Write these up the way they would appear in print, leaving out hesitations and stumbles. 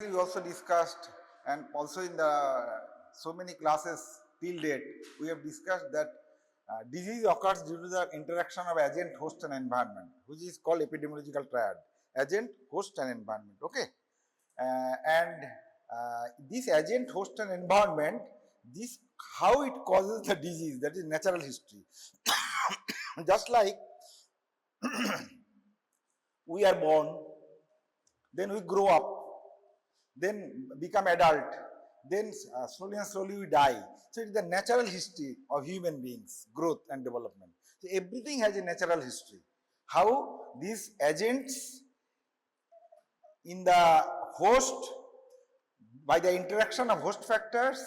We also discussed, and also in the so many classes till date, we have discussed that disease occurs due to the interaction of agent, host, and environment, which is called epidemiological triad: agent, host, and environment. Okay, and this agent, host, and environment, this how it causes the disease. That is natural history. Just like we are born, then we grow up, then become adult, then slowly and slowly we die. So it is the natural history of human beings, growth and development. So everything has a natural history. How these agents in the host, by the interaction of host factors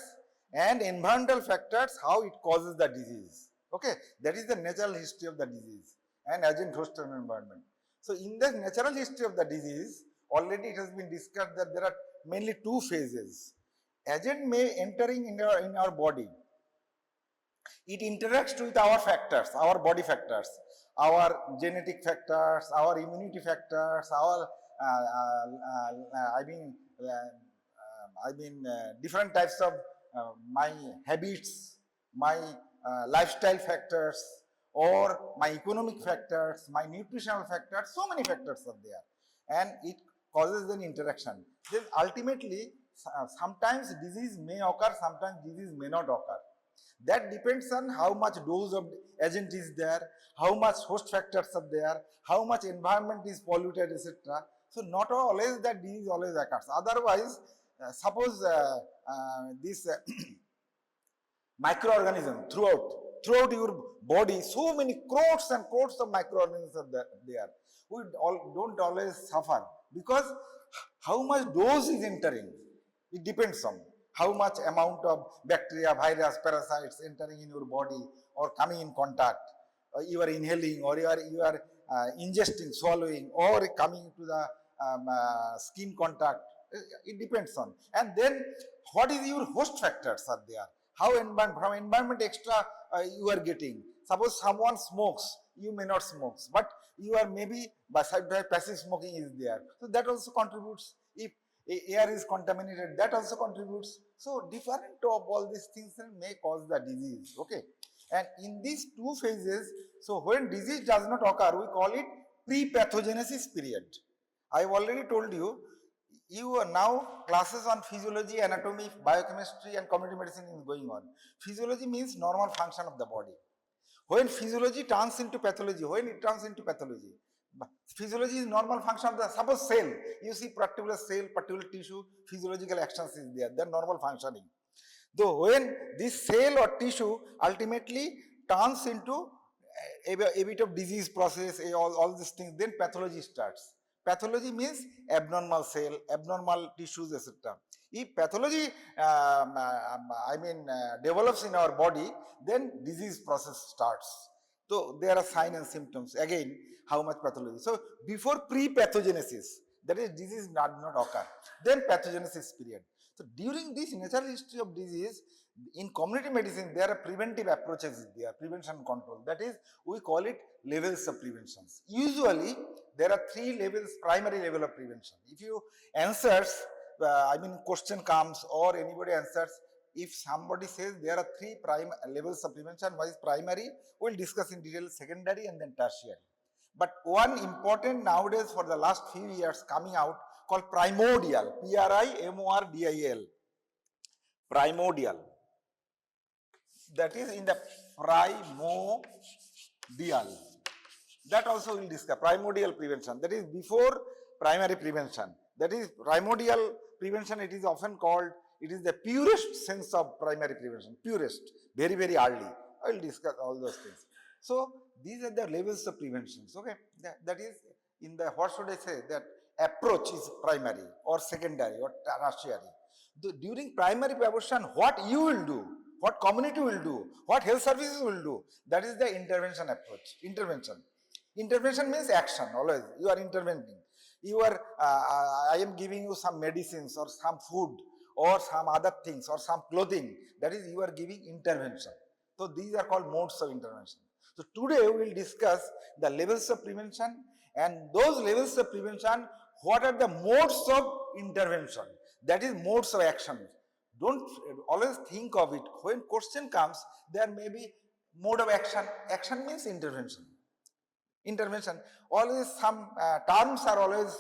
and environmental factors, how it causes the disease. Okay, that is the natural history of the disease and agent, host, and environment. So in the natural history of the disease, already it has been discussed that there are mainly two phases. Agent may entering in our body. It interacts with our factors, our body factors, our genetic factors, our immunity factors, our different types of my habits, my lifestyle factors, or my economic factors, my nutritional factors. So many factors are there, and it causes an interaction. Then ultimately, sometimes disease may occur, sometimes disease may not occur. That depends on how much dose of agent is there, how much host factors are there, how much environment is polluted, etc. So not always that disease always occurs. Otherwise, suppose this microorganism throughout your body, so many crores and crores of microorganisms are there. We don't always suffer because how much dose is entering, it depends on how much amount of bacteria, virus, parasites entering in your body or coming in contact. You are inhaling, or you are ingesting, swallowing, or coming to the skin contact. It depends on. And then what is your host factors are there? How from environment extra you are getting. Suppose someone smokes, you may not smoke, but you are maybe by passive smoking is there. So that also contributes. If air is contaminated, that also contributes. So different of all these things may cause the disease. Okay. And in these two phases, so when disease does not occur, we call it pre-pathogenesis period. I have already told you, you are now classes on physiology, anatomy, biochemistry, and community medicine is going on. Physiology means normal function of the body. When physiology turns into pathology, physiology is normal function of the, suppose cell, you see particular cell, particular tissue, physiological actions is there, they are normal functioning. Though when this cell or tissue ultimately turns into a bit of disease process, all these things, then pathology starts. Pathology means abnormal cell, abnormal tissues, etc. If pathology develops in our body, then disease process starts. So there are signs and symptoms. Again, how much pathology. So before pre-pathogenesis, that is disease does not occur. Then pathogenesis period. So during this natural history of disease, in community medicine, there are preventive approaches there, prevention control. That is, we call it levels of prevention. Usually, there are three levels, primary level of prevention. If you answers, question comes or anybody answers, if somebody says there are three levels of prevention, one is primary, we'll discuss in detail secondary and then tertiary. But one important nowadays for the last few years coming out called primordial, Primordial. Primordial. That is in the primordial. That also we'll discuss. Primordial prevention. That is before primary prevention. That is primordial prevention. It is often called, it is the purest sense of primary prevention. Purest. Very, very early. I will discuss all those things. So these are the levels of preventions. Okay. That is in the, what should I say, that approach is primary or secondary or tertiary. During primary prevention, what you will do, what community will do, what health services will do, that is the intervention approach. Intervention means action, always. You are intervening. You are, I am giving you some medicines or some food or some other things or some clothing. That is, you are giving intervention. So these are called modes of intervention. So today we will discuss the levels of prevention, and those levels of prevention, what are the modes of intervention. That is modes of action. Don't always think of it. When question comes, there may be mode of action. Action means intervention. Intervention. Always some terms are always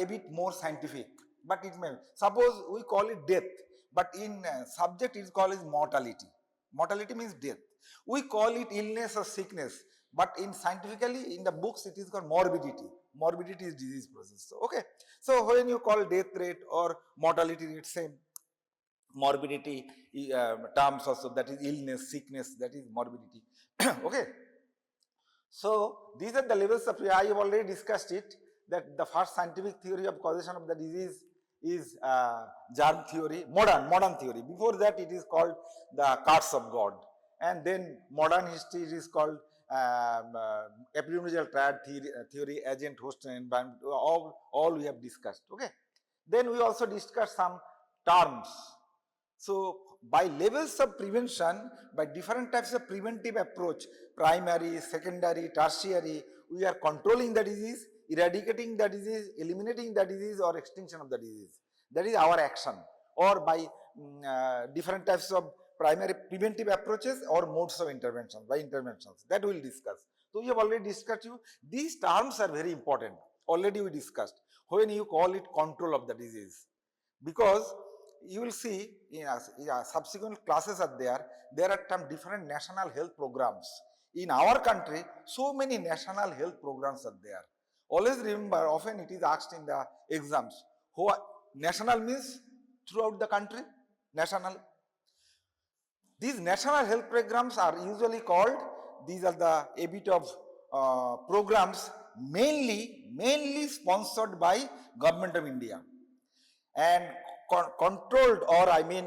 a bit more scientific, but it may. Suppose we call it death, but in subject it is called as mortality. Mortality means death. We call it illness or sickness, but in scientifically in the books it is called morbidity. Morbidity is disease process. So, okay. So when you call death rate or mortality rate, same. Morbidity terms also, that is illness, sickness, that is morbidity. Okay. So these are the levels of, I have already discussed it, that the first scientific theory of causation of the disease is germ theory, modern theory. Before that it is called the curse of God. And then modern history it is called epidemiological triad theory, agent, host and environment, all we have discussed. Okay. Then we also discussed some terms. So by levels of prevention, by different types of preventive approach, primary, secondary, tertiary, we are controlling the disease, eradicating the disease, eliminating the disease or extinction of the disease. That is our action. Or by different types of primary preventive approaches or modes of intervention, by interventions. That we will discuss. So we have already discussed you. These terms are very important. Already we discussed. When you call it control of the disease. Because you will see in subsequent classes are there are some different national health programs. In our country, so many national health programs are there. Always remember, often it is asked in the exams, national means throughout the country, national. These national health programs are usually called, these are the a bit of programs mainly sponsored by Government of India and controlled, or I mean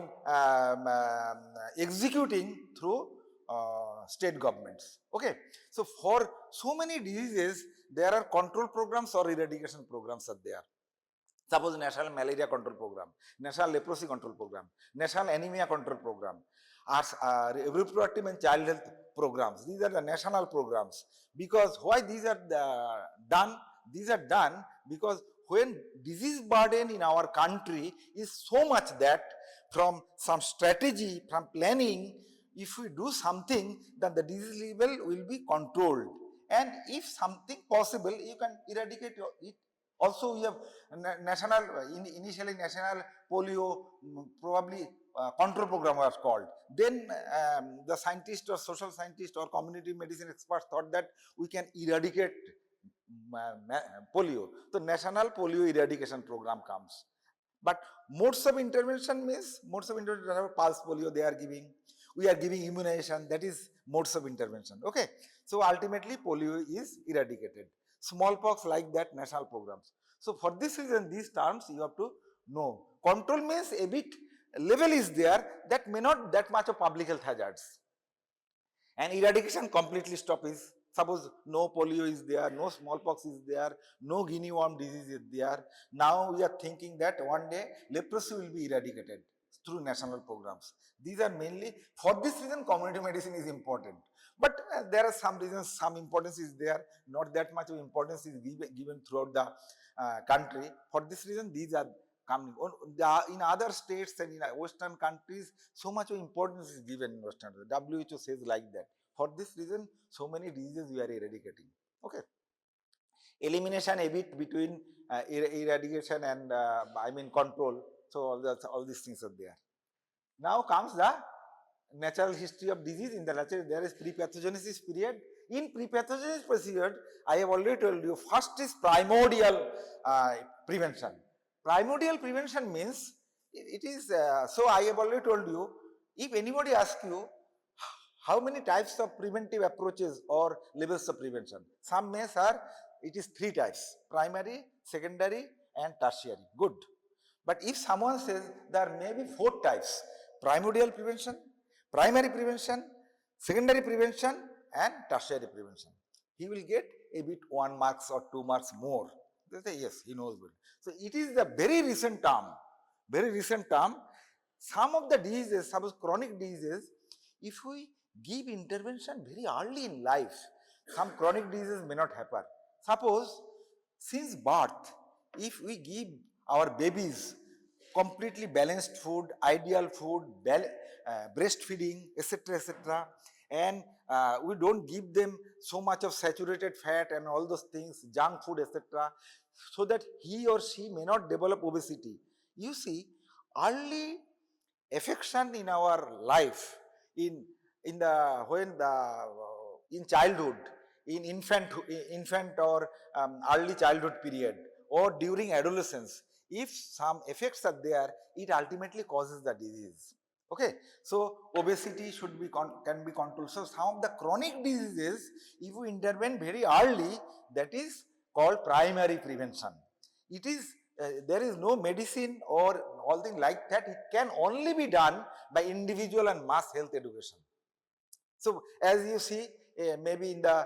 executing through state governments. Okay. So for so many diseases, there are control programs or eradication programs are there. Suppose National Malaria Control Program, National Leprosy Control Program, National Anemia Control Program, reproductive and child health programs. These are the national programs. Because why these are done? These are done because when disease burden in our country is so much that from some strategy, from planning, if we do something, then the disease level will be controlled. And if something possible, you can eradicate it. Also, we have initially national polio, probably control program was called. Then the scientist or social scientist or community medicine experts thought that we can eradicate polio. So national polio eradication program comes. But modes of intervention means, pulse polio they are giving. We are giving immunization, that is modes of intervention. Okay. So ultimately polio is eradicated. Smallpox, like that, national programs. So for this reason, these terms you have to know. Control means a bit level is there, that may not that much of public health hazards. And eradication completely stop is, suppose no polio is there, no smallpox is there, no guinea worm disease is there. Now we are thinking that one day leprosy will be eradicated through national programs. These are mainly, for this reason community medicine is important. But there are some reasons, some importance is there, not that much of importance is given throughout the country. For this reason, these are coming. In other states and in Western countries, so much of importance is given in Western. WHO says like that. For this reason, so many diseases we are eradicating. Okay. Elimination a bit between eradication and control. So all these things are there. Now comes the natural history of disease. In the natural, there is pre-pathogenesis period. In pre-pathogenesis period, I have already told you, first is primordial prevention. Primordial prevention means, it is, so I have already told you, if anybody asks you, how many types of preventive approaches or levels of prevention? Some may say, it is 3 types, primary, secondary and tertiary. Good. But if someone says there may be 4 types, primordial prevention, primary prevention, secondary prevention and tertiary prevention, he will get a bit 1 marks or 2 marks more. They say yes, he knows good. So it is the very recent term, Some of the diseases, suppose chronic diseases, if we give intervention very early in life, some chronic diseases may not happen. Suppose since birth, if we give our babies completely balanced food, ideal food, breastfeeding, etc., etc. And we don't give them so much of saturated fat and all those things, junk food, etc., so that he or she may not develop obesity. You see, early affection in our life, in in the when the in childhood, in infant or early childhood period, or during adolescence, if some effects are there, it ultimately causes the disease. Okay, so obesity should be can be controlled. So some of the chronic diseases, if we intervene very early, that is called primary prevention. It is there is no medicine or all thing like that. It can only be done by individual and mass health education. So as you see, maybe in the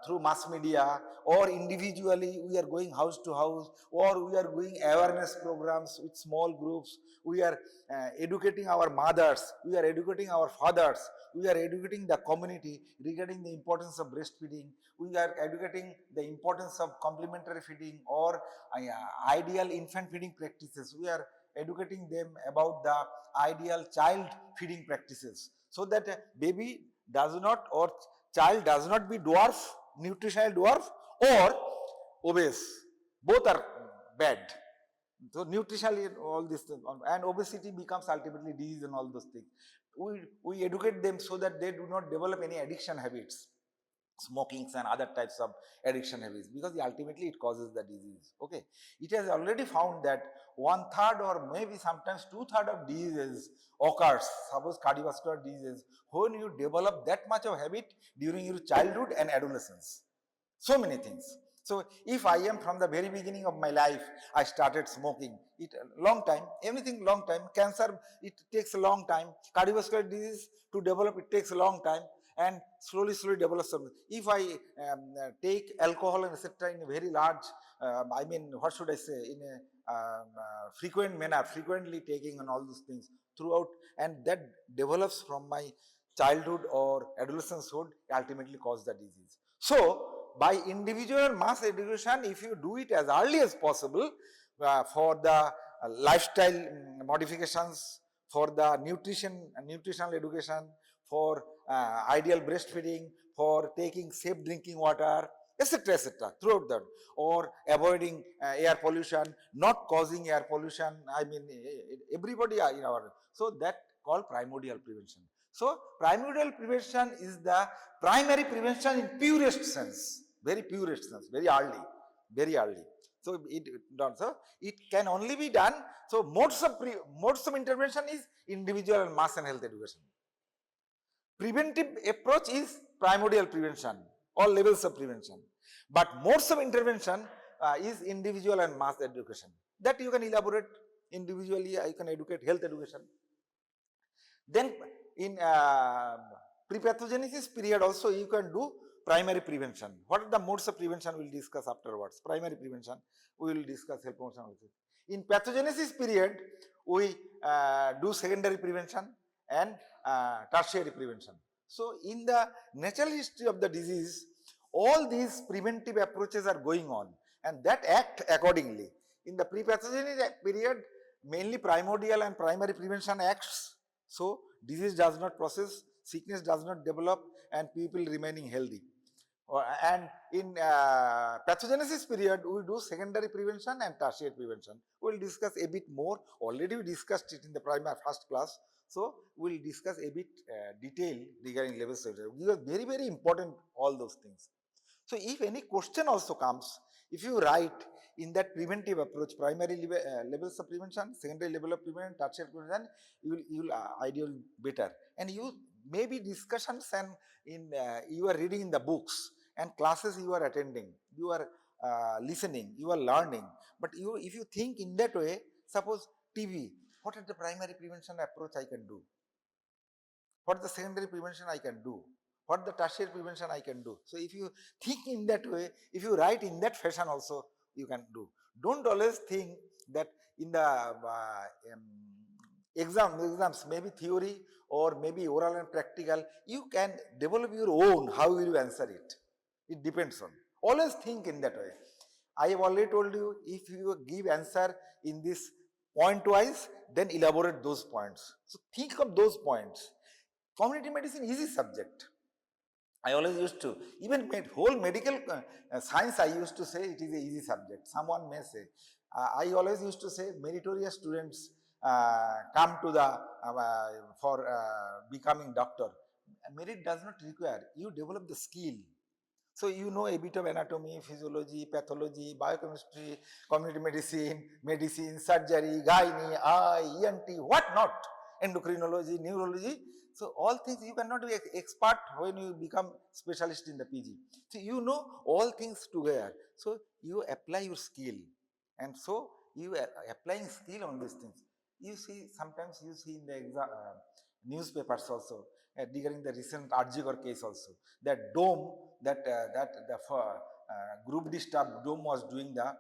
through mass media or individually, we are going house to house, or we are doing awareness programs with small groups. We are educating our mothers, we are educating our fathers, we are educating the community regarding the importance of breastfeeding. We are educating the importance of complementary feeding or ideal infant feeding practices. We are educating them about the ideal child feeding practices, so that a baby does not or child does not be dwarf, nutritional dwarf, or obese. Both are bad. So nutritionally all these things, and obesity becomes ultimately disease and all those things. We educate them so that they do not develop any addiction habits, smokings and other types of addiction habits, because ultimately it causes the disease. Okay, it has already found that 1/3 or maybe sometimes 2/3 of diseases occurs, suppose cardiovascular diseases, when you develop that much of habit during your childhood and adolescence. So many things. So if I am from the very beginning of my life, I started smoking, it long time, everything long time, cancer, it takes a long time, cardiovascular disease to develop, it takes a long time, and slowly develops something. If I take alcohol and etc. in a very large, I mean, what should I say, in a frequent manner, frequently taking and all those things throughout, and that develops from my childhood or adolescencehood, ultimately cause the disease. So by individual mass education, if you do it as early as possible, for the lifestyle modifications, for the nutritional education, for ideal breastfeeding, for taking safe drinking water, etc., throughout that, or avoiding air pollution, not causing air pollution. I mean, everybody in our, so that called primordial prevention. So primordial prevention is the primary prevention in purest sense, very purest sense, very early, very early. So it can only be done. So modes of intervention is individual and mass and health education. Preventive approach is primordial prevention, all levels of prevention. But modes of intervention is individual and mass education. That you can elaborate individually, you can educate health education. Then in pre-pathogenesis period also you can do primary prevention. What are the modes of prevention we will discuss afterwards. Primary prevention, we will discuss health promotion also. In pathogenesis period, we do secondary prevention and tertiary prevention. So in the natural history of the disease, all these preventive approaches are going on, and that act accordingly. In the pre-pathogenic period, mainly primordial and primary prevention acts, so disease does not process, sickness does not develop, and people remaining healthy. And in pathogenesis period, we do secondary prevention and tertiary prevention. We will discuss a bit more. Already we discussed it in the primary first class. So we will discuss a bit detail regarding levels of it. These are very, very important, all those things. So if any question also comes, if you write in that preventive approach, primary levels of prevention, secondary level of prevention, tertiary prevention, you will ideal better. And you maybe discussions and in you are reading in the books and classes you are attending, you are listening, you are learning. But you, if you think in that way, suppose TB, what is the primary prevention approach I can do? What is the secondary prevention I can do? What the tertiary prevention I can do? So if you think in that way, if you write in that fashion also, you can do. Don't always think that in the exams, maybe theory or maybe oral and practical, you can develop your own, how will you answer it? It depends on. Always think in that way. I have already told you, if you give answer in this point wise, then elaborate those points. So think of those points. Community medicine is a subject. I always used to, even whole medical science, I used to say it is a easy subject. Someone may say, I always used to say meritorious students come to the, for becoming doctor. Merit does not require, you develop the skill. So you know a bit of anatomy, physiology, pathology, biochemistry, community medicine, surgery, gynae, eye, ENT, what not, endocrinology, neurology. So all things you cannot be expert when you become specialist in the PG. So you know all things together. So you apply your skill, and so you applying skill on these things. You see, sometimes you see in the newspapers also regarding the recent Arjigor case also, that dome, that the group D staff dome was doing the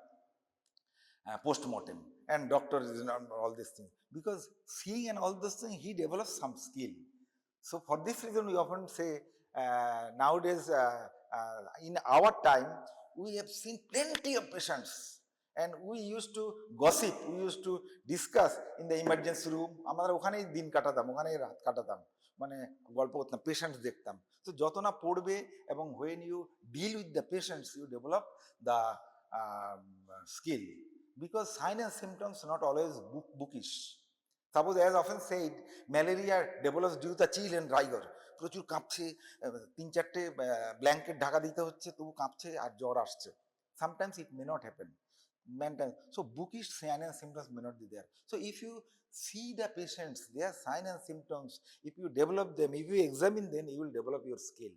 post-mortem, and doctors and all these things, because seeing and all those things he develops some skill. So for this reason we often say nowadays in our time we have seen plenty of patients, and we used to gossip, we used to discuss in the emergency room, আমরা ওখানেই দিন কাটাতাম, ওখানেই রাত কাটাতাম, মানে গল্প করতাম, পেশেন্টস দেখতাম। তো যত না পড়বে, এবং when you deal with the patients you develop the skill, because signs and symptoms not always bookish. Suppose, as often said, malaria develops due to chill and rigor. প্রচুর কাঁপছে, 3-4টে ব্ল্যাঙ্কেট ঢাকা দিতে হচ্ছে, তবু কাঁপছে আর জ্বর আসছে। Sometimes it may not happen. So bookish signs and symptoms may not be there. So if you see the patients, their signs and symptoms, if you develop them, if you examine them, you will develop your skill.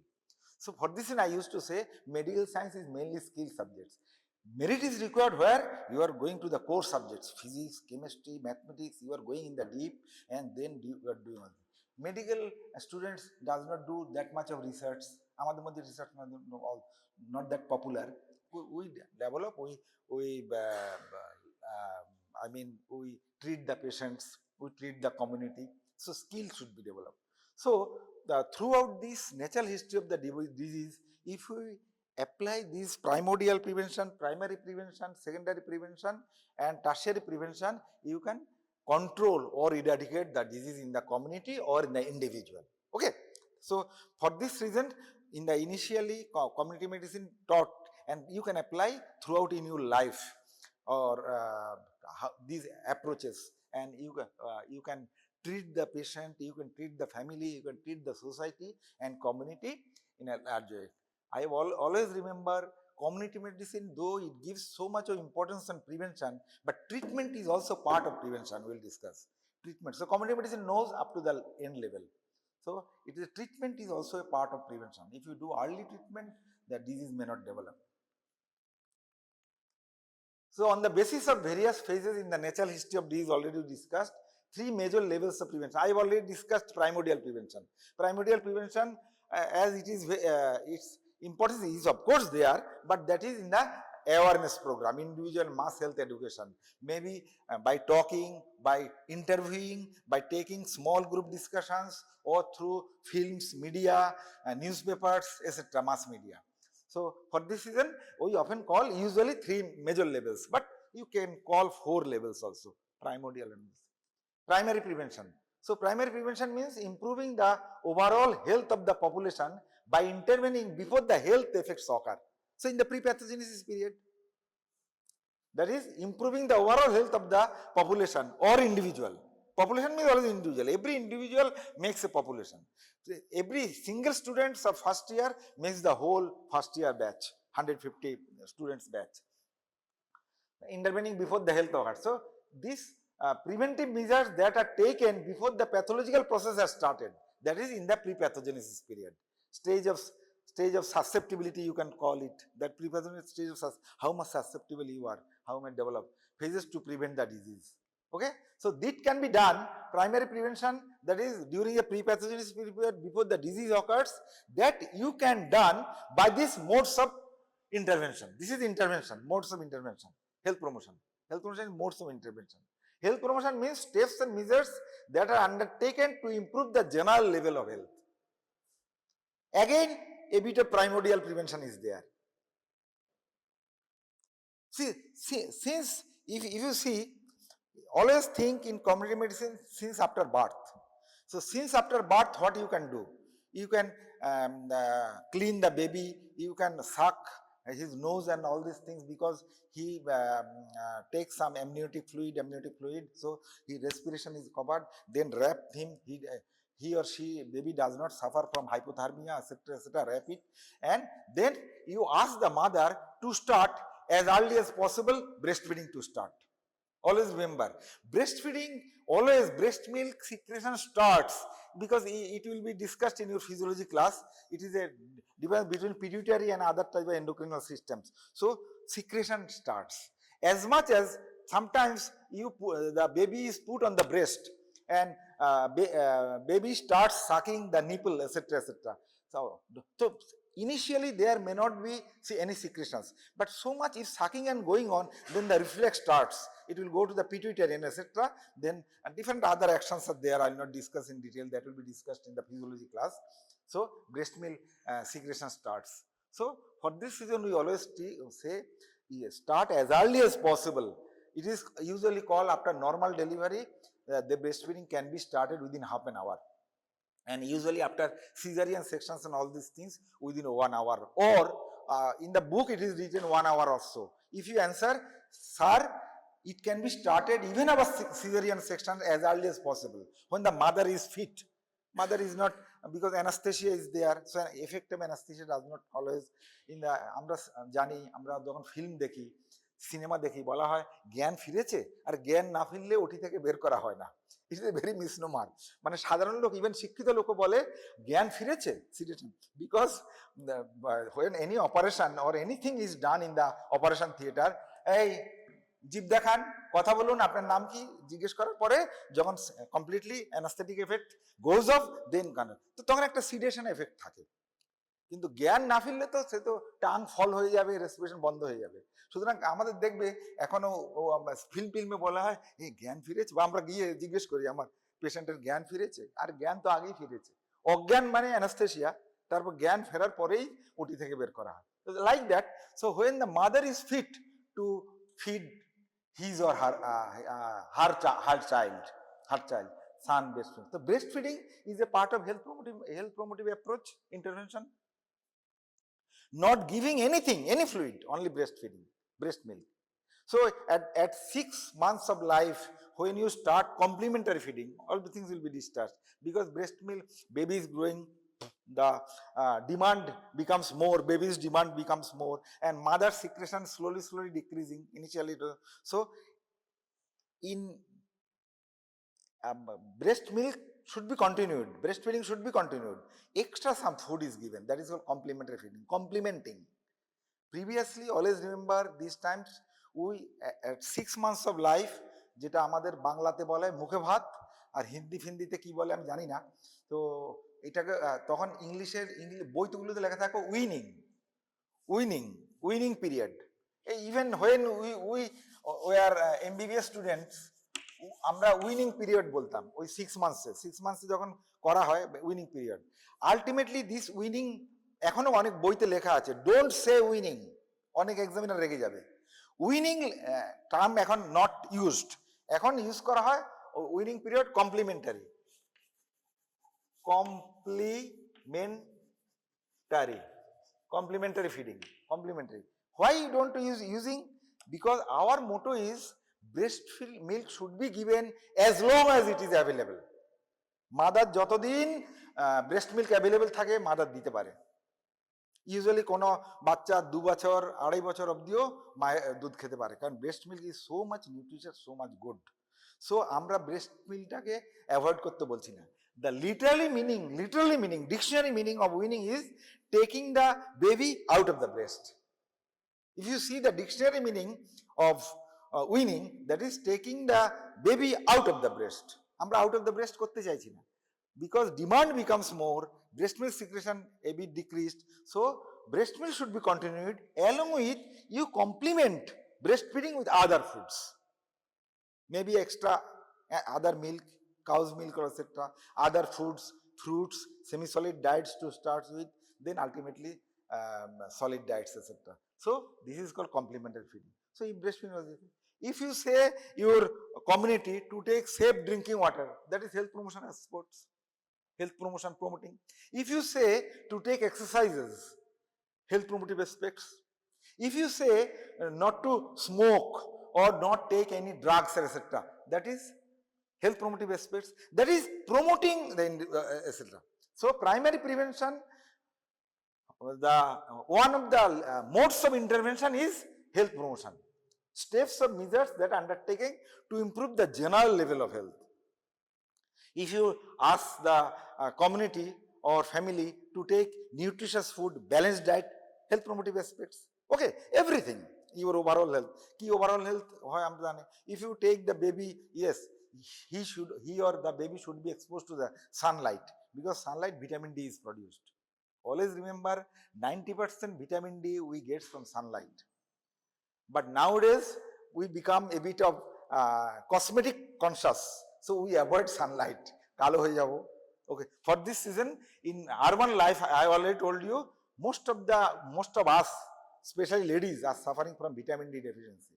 So for this reason I used to say medical science is mainly skill subjects. Merit is required where you are going to the core subjects, physics, chemistry, mathematics, you are going in the deep, and then you are doing all. Medical students does not do that much of research. Amader moddhe research not that popular. We develop, we I mean we treat the patients, we treat the community, so skills should be developed. So throughout this natural history of the disease, if we apply this primordial prevention, primary prevention, secondary prevention, and tertiary prevention, you can control or eradicate the disease in the community or in the individual. Okay, so for this reason, in the initially community medicine taught, and you can apply throughout in your life, or these approaches, and you can treat the patient, you can treat the family, you can treat the society and community in a large way. I always remember community medicine, though it gives so much of importance on prevention, but treatment is also part of prevention. We will discuss treatment. So community medicine knows up to the end level. So it is treatment is also a part of prevention. If you do early treatment, the disease may not develop. So on the basis of various phases in the natural history of disease already discussed, 3 major levels of prevention. I have already discussed primordial prevention. Primordial prevention, as it is, its importance is of course there, but that is in the awareness program, individual mass health education, maybe by talking, by interviewing, by taking small group discussions, or through films, media, newspapers, etc., mass media. So for this reason, we often call usually 3 major levels, but you can call 4 levels also. Primordial and primary prevention. So primary prevention means improving the overall health of the population by intervening before the health effects occur. So in the pre-pathogenesis period, that is improving the overall health of the population or individual. Population means always individual. Every individual makes a population. So every single students of first year makes the whole first year batch, 150 students batch. Intervening before the health occurs. So these preventive measures that are taken before the pathological process has started, that is in the pre-pathogenesis period, stage of susceptibility, you can call it, that pre-pathogenesis stage of how much susceptible you are, how may develop, phases to prevent the disease. Okay, so this can be done, primary prevention, that is during the pre-pathogenesis period before the disease occurs, that you can done by this modes of intervention. This is intervention, modes of intervention. Health promotion. Health promotion is modes of intervention. Health promotion means steps and measures that are undertaken to improve the general level of health. Again, a bit of primordial prevention is there. See, since if you see, always think in community medicine since after birth. So since after birth, what you can do? You can clean the baby, you can suck his nose and all these things, because he takes some amniotic fluid, so his respiration is covered. Then wrap him, he or she, baby does not suffer from hypothermia, etc., wrap it. And then you ask the mother to start as early as possible breastfeeding to start. Always remember, breastfeeding, always breast milk secretion starts, because it will be discussed in your physiology class. It is a difference between pituitary and other type of endocrine systems. So secretion starts. As much as sometimes the baby is put on the breast, and baby starts sucking the nipple, etc., etc. So initially there may not be any secretions, but so much is sucking and going on, then the reflex starts. It will go to the pituitary and etc. Then different other actions are there. I will not discuss in detail. That will be discussed in the physiology class. So breast milk secretion starts. So for this reason, we always say start as early as possible. It is usually called after normal delivery. The breastfeeding can be started within half an hour. And usually after cesarean sections and all these things within 1 hour, or in the book it is written 1 hour or so. If you answer, sir, it can be started even after cesarean section as early as possible, when the mother is fit. Mother is not, because anesthesia is there, so an effective anesthesia does not always in the, আমরা জানি, আমরা যখন film দেখি, cinema দেখি, বলা হয় জ্ঞান ফিরেছে, আর জ্ঞান না ফিরলে ওটি থেকে বের করা হয় না। It is a very misnomer. মানে সাধারণ লোক, ইভেন শিক্ষিত লোকও বলে জ্ঞান ফিরেছে, because when any operation or anything is done in the operation theater, এই জিভ দেখান, কথা বলুন, আপনার নাম কি জিজ্ঞেস করার পরে যখন completely anaesthetic effect goes off, then তো তখন একটা সিডেশন এফেক্ট থাকে। কিন্তু জ্ঞান না ফিরলে তো সে তো টাং ফল হয়ে যাবে, রেসপিরেশন বন্ধ হয়ে যাবে। সুতরাং আমাদের দেখবে এখনো ফিল্মে বলা হয় এই জ্ঞান ফিরেছে, বা আমরা গিয়ে জিজ্ঞেস করি আমার পেশেন্টের জ্ঞান ফিরেছে, আর জ্ঞান তো আগেই ফিরেছে। অজ্ঞান মানে অ্যানাস্থেসিয়া, তারপর জ্ঞান ফেরার পরেই ওটি থেকে বের করা হয়, like that. So when the mother is fit to feed his or her child, son breastfeeding. So breastfeeding is a part of health promotive approach intervention. Not giving anything, any fluid, only breastfeeding, breast milk. So at 6 months of life, when you start complementary feeding, all the things will be discharged, because breast milk, baby is growing, the demand becomes more, baby's demand becomes more, and mother secretion slowly decreasing initially. So in breast milk should be continued, breastfeeding should be continued. Extra some food is given, that is called complementary feeding, complementing. Previously, always remember these times, we at 6 months of life, যেটা আমাদের বাংলাতে বলে মুখে ভাত, আর হিন্দিতে কি বলে আমি জানি না, তো এটাকে তখন ইংলিশের বইগুলোতে লেখা থাকে weaning period. Even when we are MBBS students, আমরা উইনিং পিরিয়ড বলতাম ওই 6 মান্থসে যখন করা হয় weaning period. Ultimately this weaning এখনো অনেক বইতে লেখা আছে, ডোন্ট সে উইনিং, অনেক এক্সামিনার রেগে যাবে। উইনিং টার্ম এখন নট ইউজড, এখন ইউজ করা হয় weaning period complementary feeding, complementary. Why you don't using? Because our motto is breast milk should be given as long as it is available. Mother যতদিন breast milk available থাকে mother দিতে পারে। Usually কোনো বাচ্চা 2 বছর 2.5 বছর অবধিও মায়ের দুধ খেতে পারে, কারণ breast milk is so much nutritious, so much good. So আমরা ব্রেস্ট মিল্কটাকে অ্যাভয়েড করতে বলছি না। The literally meaning, dictionary meaning of weaning is taking the baby out of the breast. If you see the dictionary meaning of weaning, that is taking the baby out of the breast. আমরা out of the breast করতে চাইছি না, because demand becomes more, breast milk secretion a bit decreased, so breast milk should be continued, along with you complement breastfeeding with other foods, maybe extra other milk, cow's milk or etc., other foods, fruits, semi-solid diets to start with, then ultimately solid diets etc. So this is called complementary feeding. So if breastfeeding was If you say your community to take safe drinking water, that is health promotion as sports, health promotion promoting. If you say to take exercises, health promotive aspects. If you say not to smoke or not take any drugs, etc., that is health promotive aspects. That is promoting the etc. So primary prevention, the one of the modes of intervention is health promotion. Steps or measures that are undertaken to improve the general level of health. If you ask the community or family to take nutritious food, balanced diet, health promotive aspects, okay, everything, your overall health. Ki overall health, if you take the baby, yes, he or the baby should be exposed to the sunlight, because sunlight vitamin D is produced. Always remember, 90% vitamin D we get from sunlight. But nowadays, we become a bit of cosmetic conscious. So we avoid sunlight. Kalo hoye jabo. Okay. For this season, in urban life, I already told you, most of us, especially ladies, are suffering from vitamin D deficiency.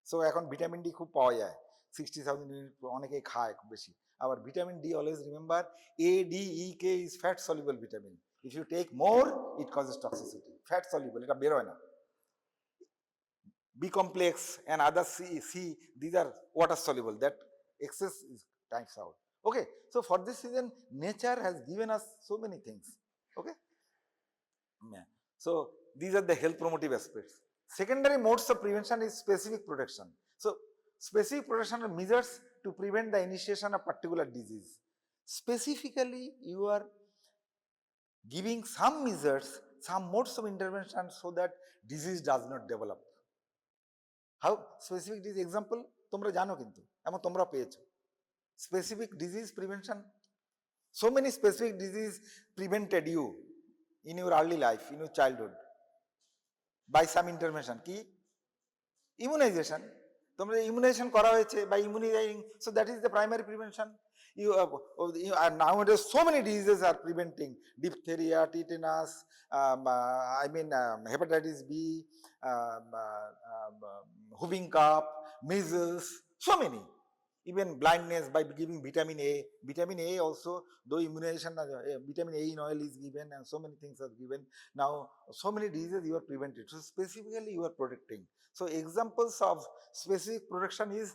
So এখন vitamin D খুব পাওয়া যায়, 60,000 unit অনেকে খায় খুব বেশি। আবার vitamin D, always remember, A, D, E, K is fat soluble vitamin. If you take more, it causes toxicity. Fat soluble, এটা বের হয় না। B complex and other C, these are water soluble. That excess is times out. Okay, so for this reason, nature has given us so many things. Okay, yeah. So these are the health promotive aspects. Secondary modes of prevention is specific protection. So specific protection are measures to prevent the initiation of particular disease. Specifically, you are giving some measures, some modes of intervention so that disease does not develop. How specific disease? Example, তোমরা জানো কিন্তু, এবং তোমরা পেয়েছো। Specific disease prevention. So many specific disease prevented you in your early life, in your childhood, by some intervention. কি? Immunization. তোমরা immunization করা হয়েছে by immunizing. So that is the primary prevention. You are nowadays so many diseases are preventing: diphtheria, tetanus, hepatitis B, whooping cough, measles, so many. Even blindness by giving vitamin A. Vitamin A also, though immunization, vitamin A in oil is given and so many things are given. Now, so many diseases you are prevented. So specifically you are protecting. So examples of specific protection is,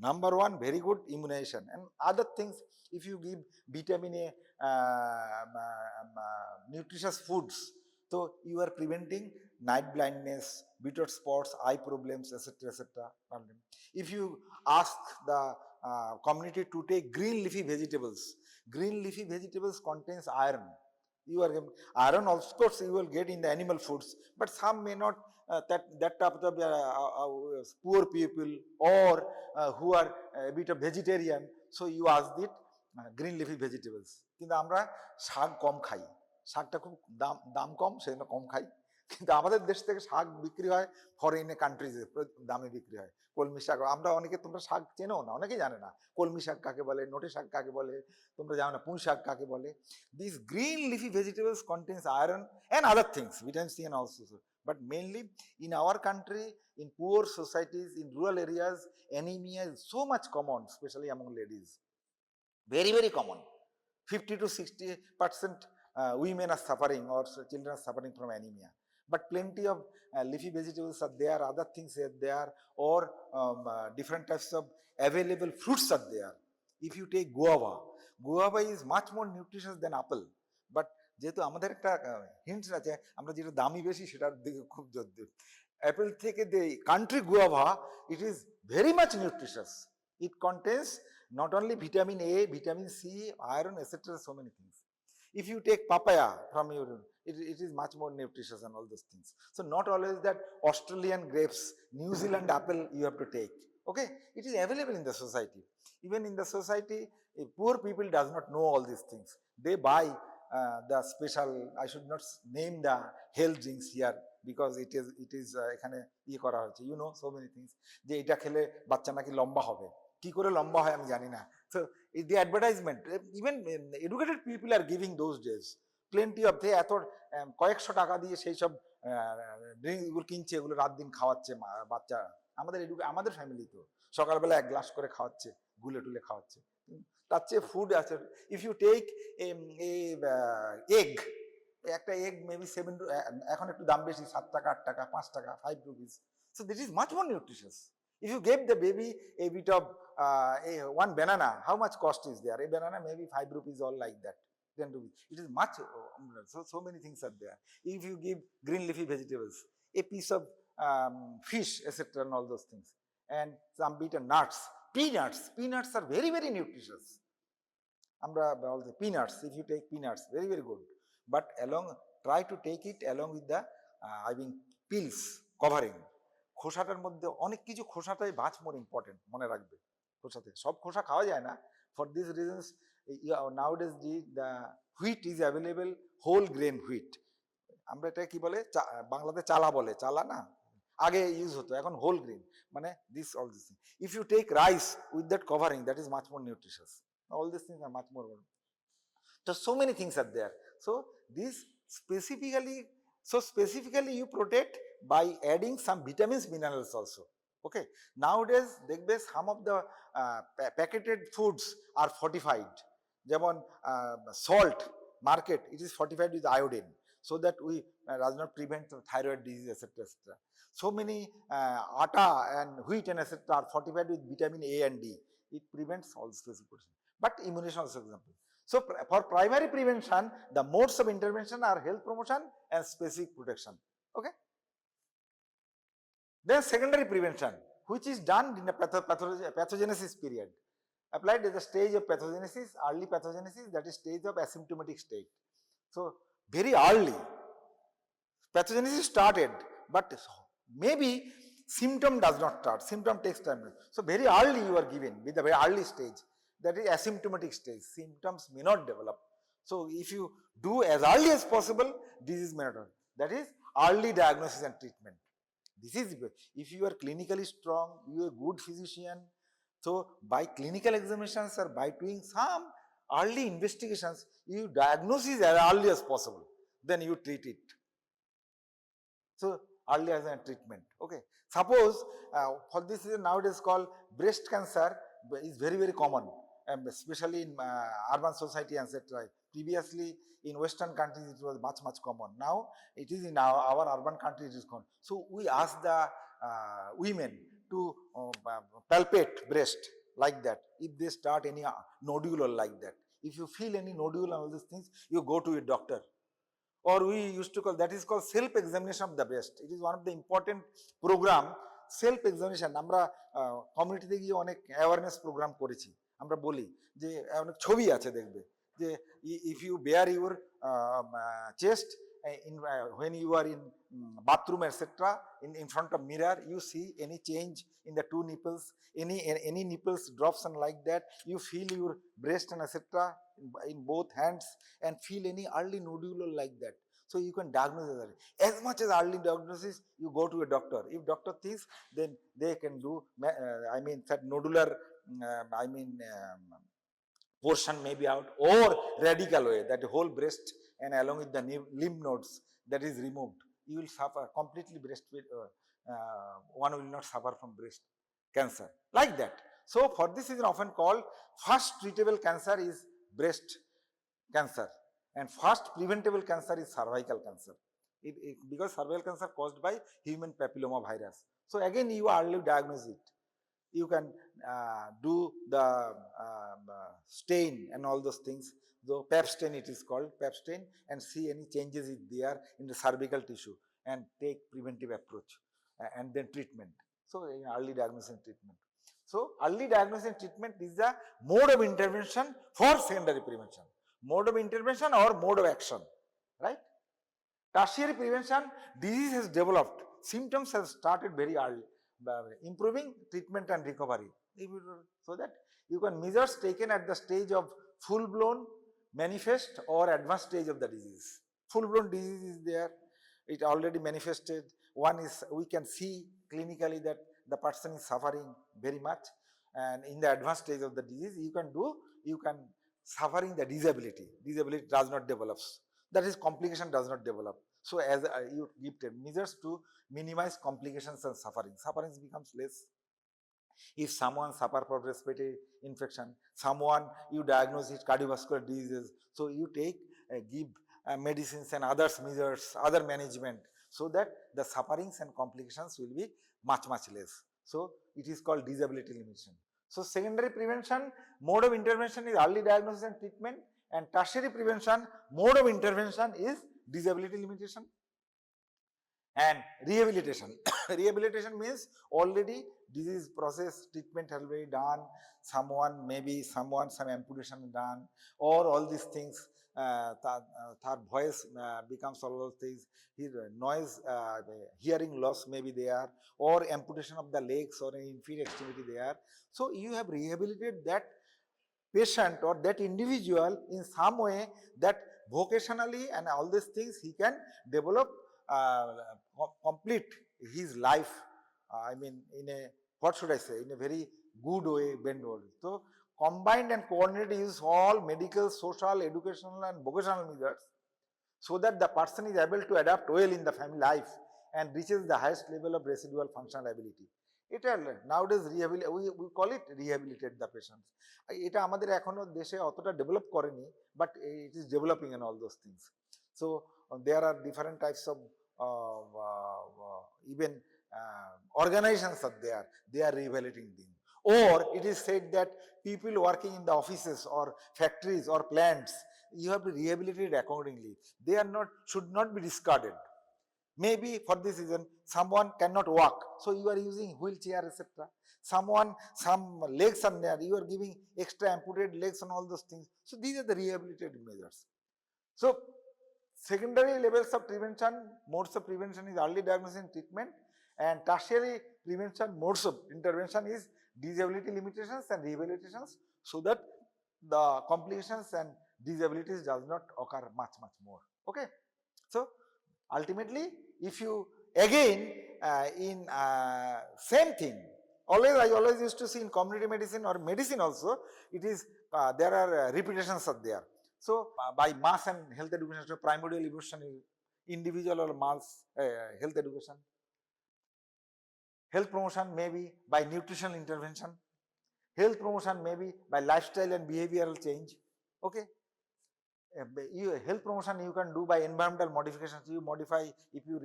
number one, very good immunization. And other things, if you give vitamin A, nutritious foods, so you are preventing night blindness, bitter spots, eye problems, etc., etc. If you ask the community to take green leafy vegetables, green leafy vegetables contains iron. You are iron, of course, you will get in the animal foods, but some may not. That type of poor people or who are a bit of vegetarian, so you ask it green leafy vegetables. কিন্তু আমরা শাক কম খাই, শাকটা খুব দাম কম, সেজন্য কম খাই। কিন্তু আমাদের দেশ থেকে শাক বিক্রি হয় ফরেন কান্ট্রিজে, দামে বিক্রি হয়। কলমি শাক, আমরা অনেকে, তোমরা শাক চেনো না, অনেকেই জানে না কলমি শাক কাকে বলে, নোটে শাক কাকে বলে, তোমরা জানো না পুঁই শাক কাকে বলে। This green leafy vegetables contains iron and other things, vitamin C and also. But mainly in our country, in poor societies, in rural areas, anemia is so much common, especially among ladies. Very, very common. 50 to 60% women are suffering, or children are suffering from anemia. But plenty of leafy vegetables are there, other things are there, or different types of available fruits are there. If you take guava, guava is much more nutritious than apple. But যেহেতু আমাদের একটা hints আছে, আমরা যেটা দামি বেশি সেটার দিকে খুব জোর দিই। অ্যাপেল থেকে the country guava, it is very much nutritious. It contains not only vitamin A, vitamin C, iron, etc., so many things. If you take papaya from your, it is much more nutritious and all those things. So not always that Australian grapes, New Zealand apple you have to take. Okay, it is available in the society. Even in the society, poor people does not know all these things. They buy the special, I should not name the health drinks here because it is এখানে ইয়ে করা হয়েছে, you know, so many things, যে এটা খেলে বাচ্চা নাকি লম্বা হবে। কি করে লম্বা হয় আমি জানি না। So the advertisement, even educated people are giving those days plenty of, এত কয়েকশো টাকা দিয়ে সেই সব ড্রিঙ্ক গুলো কিনছে, এগুলো রাত দিন খাওয়াচ্ছে বাচ্চা আমাদের ফ্যামিলি তো সকালবেলা এক গ্লাস করে খাওয়াচ্ছে, গুলে টুলে খাওয়াচ্ছে। তার চেয়ে ফুড আছে। ইফ ইউ টেক এগ, একটা এগ মেবি 7, এখন একটু দাম বেশি, 7 টাকা 8 টাকা 5 টাকা 5 rupees. So this is much more nutritious. If you gave the baby a bit of one banana, how much cost is there? A banana maybe 5 rupees or like that, 10 rupees. It is much, so many things are there. If you give green leafy vegetables, a piece of fish, etc., and all those things, and some bit of nuts, peanuts are very, very nutritious. আমরা বলতে peanuts, if you take peanuts, very, very good. But try to take it along with the peels, covering. খোসাটার মধ্যে অনেক কিছু, খোসাটাই much more important, মনে রাখবে। খোসাতে সব খোসা খাওয়া যায় না। For these reasons, nowadays the wheat is available, whole grain wheat. আমরা এটা কি বলে, বাংলাতে চালা বলে, চালা না, আগে ইউজ হতো, এখন হোল গ্রেন, মানে this all this. If you take rice with that covering, that is much more nutritious. All these things are much more. So many things are there. So this specifically you protect by adding some vitamins, minerals also. Okay. Nowadays, some of the packeted foods are fortified. যেমন salt market, it is fortified with iodine, so that we does not prevent thyroid disease, etc., etc. So many atta and wheat and etc. are fortified with vitamin A and D. It prevents all specific protection. But immunization also example. So for primary prevention, the modes of intervention are health promotion and specific protection. Okay. Then secondary prevention, which is done in the pathogenesis period, applied at the stage of pathogenesis, early pathogenesis, that is stage of asymptomatic state. So very early pathogenesis started, but maybe symptom does not start, symptom takes time. So very early you are given with the very early stage, that is asymptomatic stage, symptoms may not develop. So if you do as early as possible, disease may not. That is early diagnosis and treatment. This is, if you are clinically strong, you are a good physician, so by clinical examinations or by doing some early investigations, you diagnose it as early as possible, then you treat it. So early as a treatment. Okay. Suppose for this is nowadays called breast cancer is very, very common, especially in urban society, etc. Previously in Western countries it was much, much common. Now it is in our urban countries it is common. So we ask the women to palpate breast like that. If they start any nodule or like that, if you feel any nodule and all these things, you go to a doctor. Or we used to call, that is called self-examination of the breast. It is one of the important program, self-examination. আমরা কমিউনিটিতে গিয়ে অনেক awareness programme করেছি। আমরা বলি যে অনেক ছবি আছে দেখবে, যে if you bare your chest when you are in bathroom, etc., in front of mirror, you see any change in the two nipples, any nipples drops and like that, you feel your breast and etc. in both hands and feel any early nodule like that. So you can diagnose it. As much as early diagnosis, you go to a doctor. If doctor thinks, then they can do, that nodular, portion may be out, or radical way, that whole breast and along with the lymph nodes that is removed. You will suffer completely one will not suffer from breast cancer like that. So for this is often called first treatable cancer is breast cancer, and first preventable cancer is cervical cancer. Because cervical cancer caused by human papilloma virus. So again you early diagnose it. You can do the stain and all those things. The pap stain, it is called pap stain, and see any changes is there in the cervical tissue and take preventive approach and then treatment. So early diagnosis and treatment. So early diagnosis and treatment is the mode of intervention for secondary prevention. Mode of intervention or mode of action, right? Tertiary prevention, disease has developed, symptoms have started very early, improving treatment and recovery, so that you can measures taken at the stage of full-blown, manifest or advanced stage of the disease. Full-blown disease is there, it already manifested. One is, we can see clinically that the person is suffering very much, and in the advanced stage of the disease, you can suffering the disability does not develop. that is complication does not develop. So as you give measures to minimize complications and suffering, sufferings becomes less. If someone suffer from respiratory infection, someone you diagnose with cardiovascular diseases, so you take give medicines and others measures, other management, so that the sufferings and complications will be much less. So it is called disability limitation. So secondary prevention mode of intervention is early diagnosis and treatment, and tertiary prevention mode of intervention is disability limitation. And rehabilitation. Rehabilitation means already disease process treatment has already done, someone maybe some amputation done, or all these things, her voice becomes all those things, his noise, hearing loss may be there, or amputation of the legs or inferior extremity there. So you have rehabilitated that patient or that individual in some way that vocationally and all these things he can develop, uh, complete his life, I mean in a, what should I say, in a very good way, bend way. So combined and coordinated use all medical, social, educational and vocational measures, so that the person is able to adapt well in the family life and reaches the highest level of residual functional ability. এটা nowadays we call it rehabilitate the patients. এটা আমাদের এখনো দেশে অতটা develop করেনি, but it is developing and all those things. So there are different types of even organizations are there, they are rehabilitating them. Or it is said that people working in the offices or factories or plants, you have to rehabilitate accordingly. They are not, should not be discarded. Maybe for this reason someone cannot walk, so you are using wheelchair, etc. Someone, some legs are there, you are giving extra amputated legs and all those things. So these are the rehabilitative measures. So secondary levels of prevention, modes of prevention is early diagnosis and treatment, and tertiary prevention modes of intervention is disability limitations and rehabilitations, so that the complications and disabilities does not occur much more. Okay, so ultimately, if you again in same thing, I always used to see in community medicine or medicine also, it is there are repetitions are there. So by mass and health education, so primordial evolution is individual or mass health education. Health promotion may be by nutritional intervention. Health promotion may be by lifestyle and behavioral change. Okay, health promotion you can do by environmental modifications. You modify, if you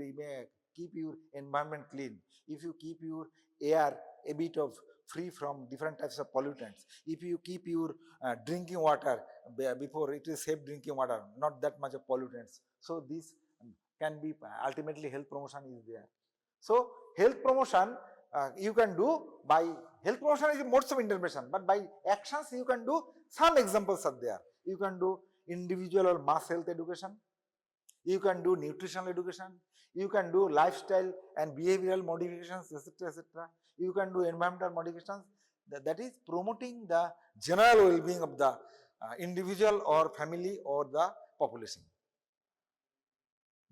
keep your environment clean, if you keep your air a bit of free from different types of pollutants, if you keep your drinking water, before it is safe drinking water, not that much of pollutants. So this can be ultimately health promotion is there. So health promotion you can do by, health promotion is modes of intervention, but by actions you can do, some examples are there. You can do individual or mass health education, you can do nutritional education, you can do lifestyle and behavioral modifications, etc. You can do environmental modifications, that is promoting the general well-being of the individual or family or the population.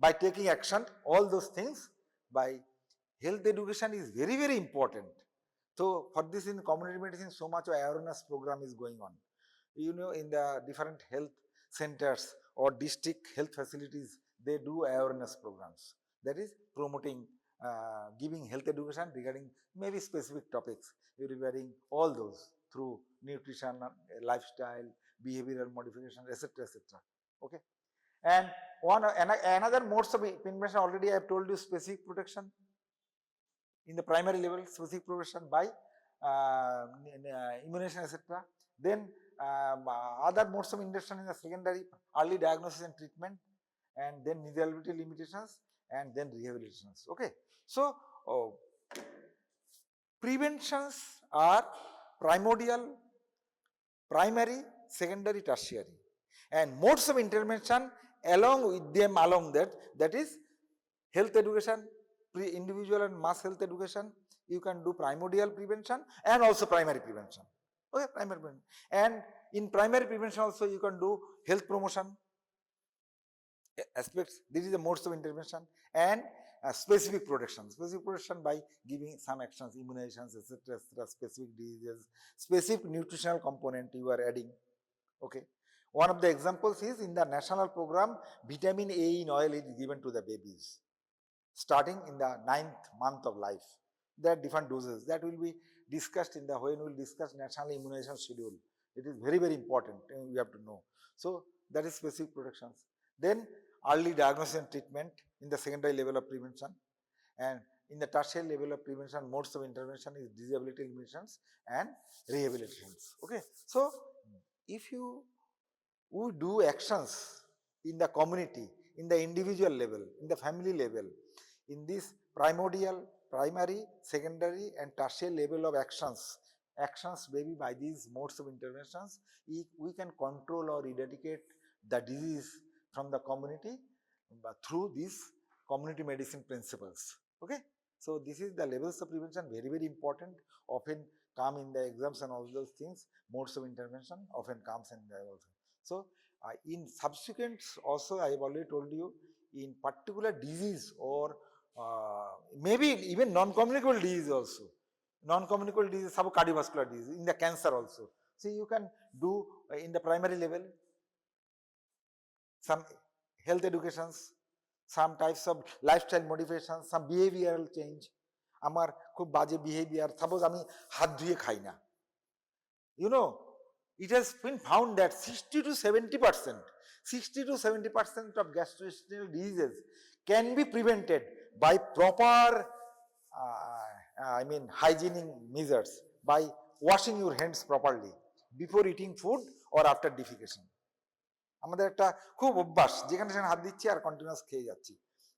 By taking action, all those things, by health education is very important. So for this, in community medicine, so much awareness program is going on. You know, in the different health centers or district health facilities, they do awareness programs. That is promoting, giving health education regarding maybe specific topics, regarding all those through nutrition, lifestyle, behavioral modification, etc. Okay, and another modes of prevention, already I have told you, specific protection in the primary level, specific prevention by immunization, etc. Then other modes of intervention in the secondary, early diagnosis and treatment, and then disability limitations, and then rehabilitations. Okay, so preventions are primordial, primary, secondary, tertiary, and modes of intervention along with them, along that is health education, individual and mass health education. You can do primordial prevention and also primary prevention. Okay, primary prevention, and in primary prevention also you can do health promotion aspects. This is the modes of intervention, and specific protection. Specific protection by giving some actions, immunizations, etc. Specific diseases, specific nutritional component you are adding. Okay, One of the examples is in the national program, vitamin A in oil is given to the babies starting in the 9th month of life. There are different doses that will be discussed in the when we will discuss national immunization schedule. It is very, very important, and we have to know. So that is specific protections. Then early diagnosis and treatment in the secondary level of prevention, and in the tertiary level of prevention, modes of intervention is disability eliminations and rehabilitations. Okay, so if you would do actions in the community, in the individual level, in the family level, in this primordial, primary, secondary and tertiary level of actions maybe by these modes of interventions, we can control or eradicate the disease from the community through these community medicine principles. Okay, so this is the levels of prevention, very, very important, often come in the exams and all those things. Modes of intervention often comes in there also. So in subsequent also, I have already told you, in particular disease or maybe even non-communicable disease also, non-communicable disease, sub cardiovascular disease, in the cancer also. So you can do in the primary level some health educations, some types of lifestyle modifications, some behavioral change. আমার খুব বাজে behaviour, suppose আমি হাত ধুয়ে খাই না, you know, it has been found that 60 to 70% of gastrointestinal diseases can be prevented by proper hygienic measures, by washing your hands properly before eating food or after defecation. আমাদের একটা খুব অভ্যাস, যেখানে সেখানে হাত দিচ্ছি আর কন্টিনিউয়াস খেয়ে যাচ্ছি,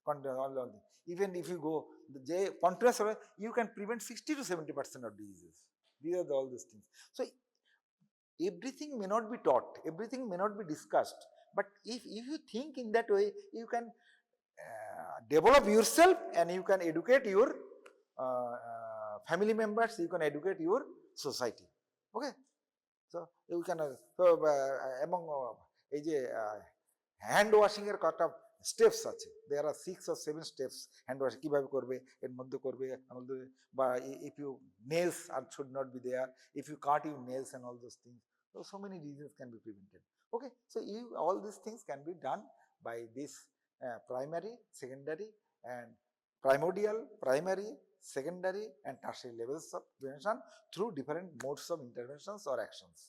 continuous. Even if you go, যে কন্টিনিউয়াস হবে, you can prevent 60 to 70% of diseases. These are all these things. So everything may not be taught, everything may not be discussed, but if you think in that way, you can develop yourself and you can educate your family members, you can educate your society. Okay, so you can among এই যে hand washing এর কটা steps আছে, there are 6 or 7 steps hand wash কিভাবে করবে, এর মধ্যে করবে, বা if you nails are should not be there, if you cut you nails and all those things, so many diseases can be prevented. Okay, so all these things can be done by this primary, secondary and primordial, primary, secondary and tertiary levels of prevention through different modes of interventions or actions.